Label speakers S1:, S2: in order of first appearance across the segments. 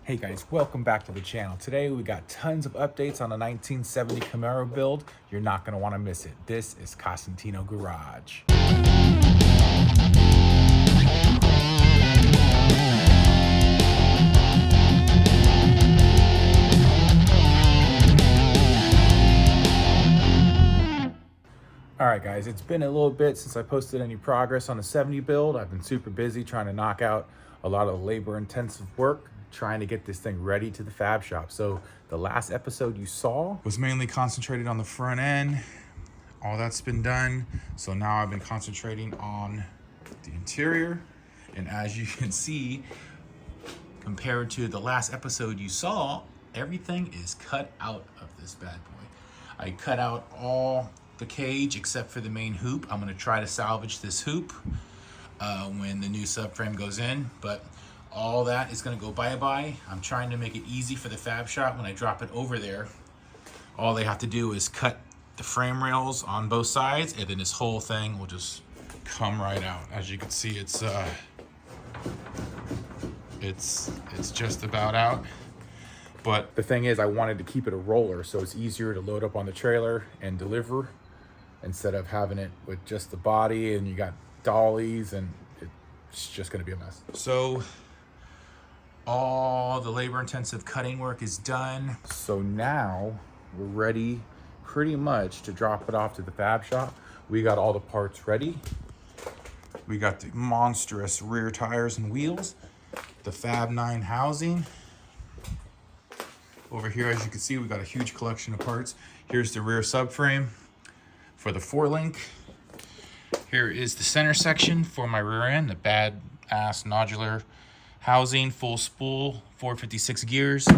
S1: Hey guys, welcome back to the channel. Today we got tons of updates on the 1970 Camaro build. You're not going to want to miss it. This is Cosentino Garage. All right guys, it's been a little bit since I posted any progress on the 70 build. I've been super busy trying to knock out a lot of labor intensive work, trying to get this thing ready to the fab shop. So the last episode you saw was mainly concentrated on the front end. All that's been done. So now I've been concentrating on the interior. And as you can see, compared to the last episode you saw, everything is cut out of this bad boy. I cut out all the cage except for the main hoop. I'm gonna try to salvage this hoop when the new subframe goes in, but all that is gonna go bye-bye. I'm trying to make it easy for the fab shop when I drop it over there. All they have to do is cut the frame rails on both sides, and then this whole thing will just come right out. As you can see, it's just about out. But the thing is, I wanted to keep it a roller so it's easier to load up on the trailer and deliver instead of having it with just the body and you got dollies, and it's just gonna be a mess. So all the labor intensive cutting work is done. So now we're ready pretty much to drop it off to the fab shop. We got all the parts ready. We got the monstrous rear tires and wheels, the Fab 9 housing. Over here, as you can see, we got a huge collection of parts. Here's the rear subframe for the 4-link. Here is the center section for my rear end, the badass nodular housing, full spool, 456 gears. We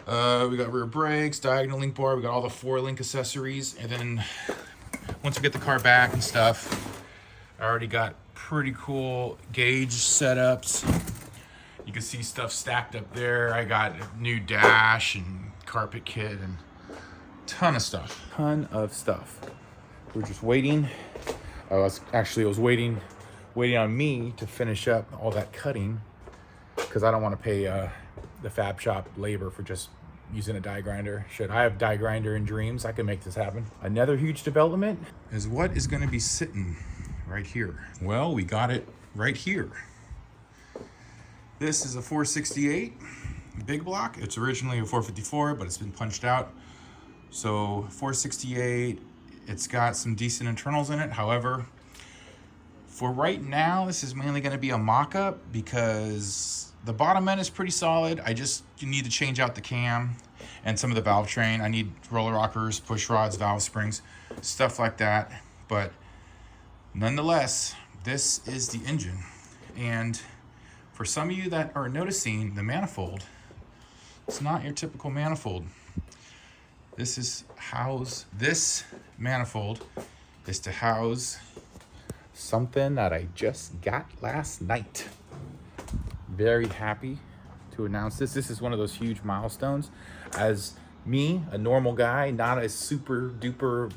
S1: got rear brakes, diagonal link bar. We got all the 4-link accessories. And then once we get the car back and stuff, I already got pretty cool gauge setups. You can see stuff stacked up there. I got a new dash and carpet kit and ton of stuff. We're just waiting. It was waiting on me to finish up all that cutting because I don't want to pay the fab shop labor for just using a die grinder. Should I have die grinder in dreams, I can make this happen. Another huge development is what is going to be sitting right here. Well, we got it right here. This is a 468 big block. It's originally a 454, but it's been punched out. So 468, it's got some decent internals in it. However, for right now, this is mainly gonna be a mock-up because the bottom end is pretty solid. I just need to change out the cam and some of the valve train. I need roller rockers, push rods, valve springs, stuff like that. But nonetheless, this is the engine. And for some of you that are noticing the manifold, it's not your typical manifold. This manifold is to house something that I just got last night. Very happy to announce this. This is one of those huge milestones. As me, a normal guy, not a super duper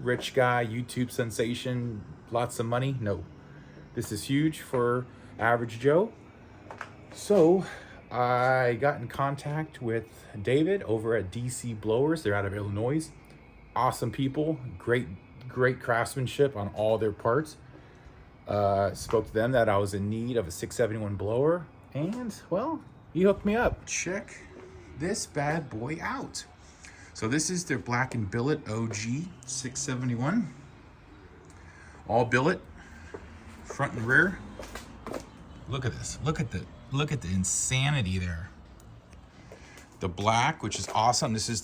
S1: rich guy, YouTube sensation, lots of money. No, this is huge for average Joe. So I got in contact with David over at DC Blowers. They're out of Illinois. Awesome people, great craftsmanship on all their parts. Spoke to them that I was in need of a 671 blower, and well, he hooked me up. Check this bad boy out. So this is their Black and Billet OG 671. All billet, front and rear. Look at this. Look at the insanity there. The black, which is awesome. This is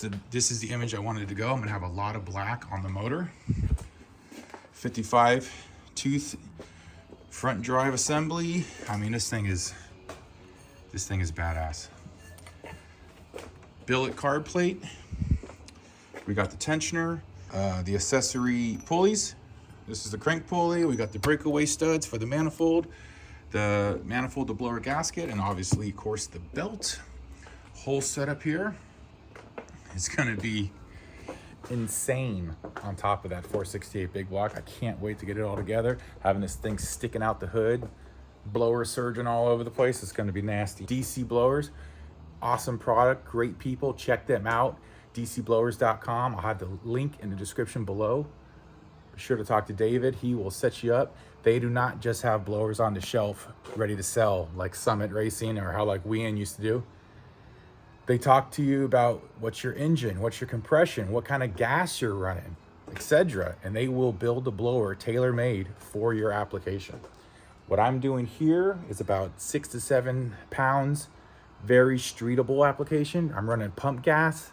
S1: the image I wanted to go. I'm gonna have a lot of black on the motor. 55 tooth front drive assembly. I mean, this thing is badass. Billet carb plate. We got the tensioner, the accessory pulleys. This is the crank pulley. We got the breakaway studs for the manifold, the blower gasket, and obviously, of course, the belt. Whole setup here is gonna be insane on top of that 468 big block. I can't wait to get it all together. Having this thing sticking out the hood blower surging all over the place. It's gonna be nasty. DC blowers, awesome product, great people, check them out. dcblowers.com. I'll have the link in the description below. Be sure to talk to David, he will set you up. They do not just have blowers on the shelf ready to sell like Summit Racing or how like Wien used to do. They talk to you about what's your engine, what's your compression, what kind of gas you're running, etc. And they will build a blower tailor-made for your application. What I'm doing here is about 6 to 7 pounds, very streetable application. I'm running pump gas,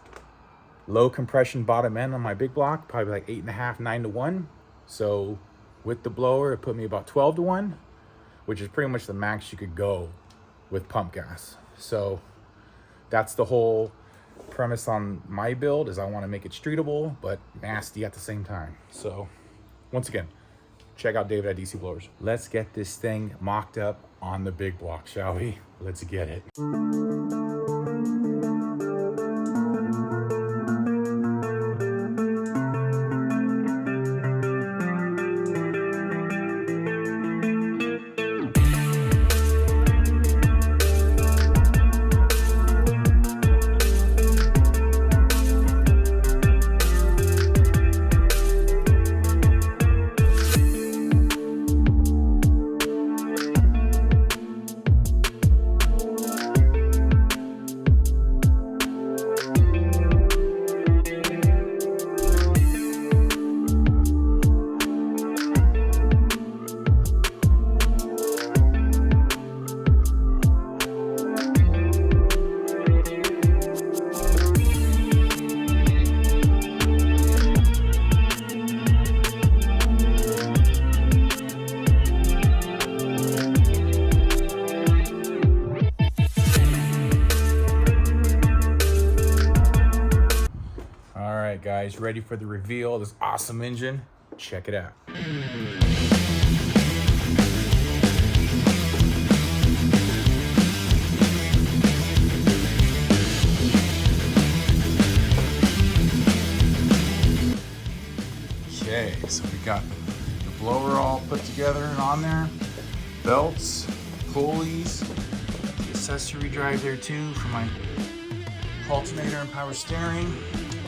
S1: low compression bottom end on my big block, probably like 8.5, 9 to 1. So with the blower, it put me about 12 to 1, which is pretty much the max you could go with pump gas. So that's the whole premise on my build, is I want to make it streetable, but nasty at the same time. So once again, check out David at DC Blowers. Let's get this thing mocked up on the big block, shall we? Let's get it. Guys, ready for the reveal of this awesome engine? Check it out. Okay, so we got the blower all put together and on there, belts, pulleys, the accessory drive there too for my alternator and power steering.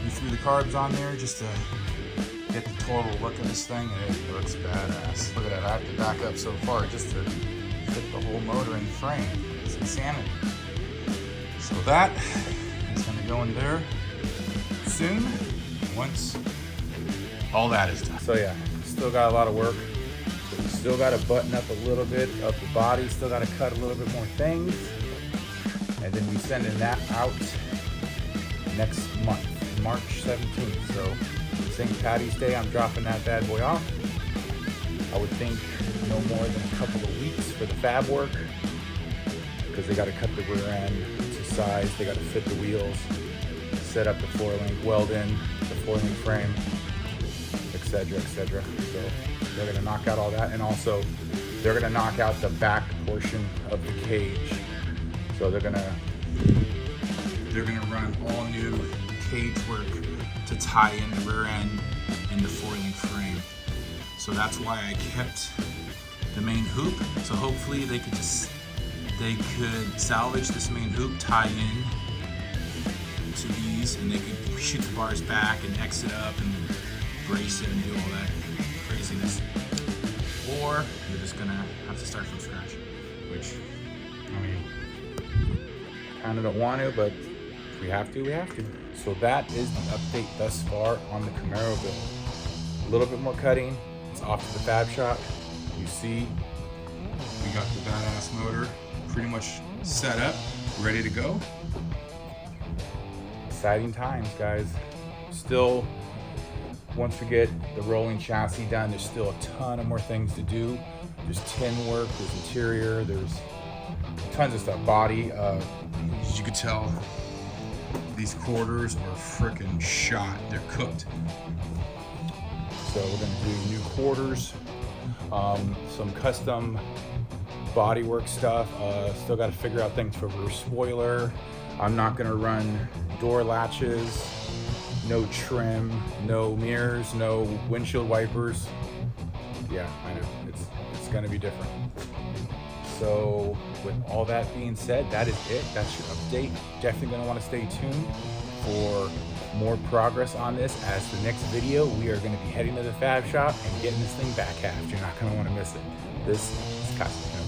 S1: We threw the carbs on there just to get the total look of this thing, and it looks badass. Look at that, I have to back up so far just to fit the whole motor in the frame. It's insanity. So that is gonna go in there soon, once all that is done. So yeah, still got a lot of work. Still gotta button up a little bit of the body, still gotta cut a little bit more things. And then we sending that out next month. March 17th, so St. Patty's Day, I'm dropping that bad boy off. I would think no more than a couple of weeks for the fab work, because they got to cut the rear end to size, they got to fit the wheels, set up the 4-link, weld in the 4-link frame, etc., etc. So they're going to knock out all that, and also they're going to knock out the back portion of the cage. So they're going to run all new cage work to tie in the rear end and the 4-link frame. So that's why I kept the main hoop. So hopefully they could salvage this main hoop, tie in to these, and they could shoot the bars back and exit up and brace it and do all that craziness. Or you're just gonna have to start from scratch, which, I mean, kind of don't want to, but if we have to, we have to. So that is the update thus far on the Camaro build. A little bit more cutting. It's off to the fab shop. You see, we got the badass motor pretty much set up, ready to go. Exciting times, guys. Still, once we get the rolling chassis done, there's still a ton of more things to do. There's tin work, there's interior, there's tons of stuff. Body, as you could tell, these quarters are freaking shot. They're cooked. So we're gonna do new quarters, some custom bodywork stuff. Still got to figure out things for rear spoiler. I'm not gonna run door latches, no trim, no mirrors, no windshield wipers. Yeah, I know, it's gonna be different. So with all that being said, that is it. That's your update. Definitely gonna wanna stay tuned for more progress on this. As the next video, we are gonna be heading to the fab shop and getting this thing back halved. You're not gonna wanna miss it. This is Cosmic.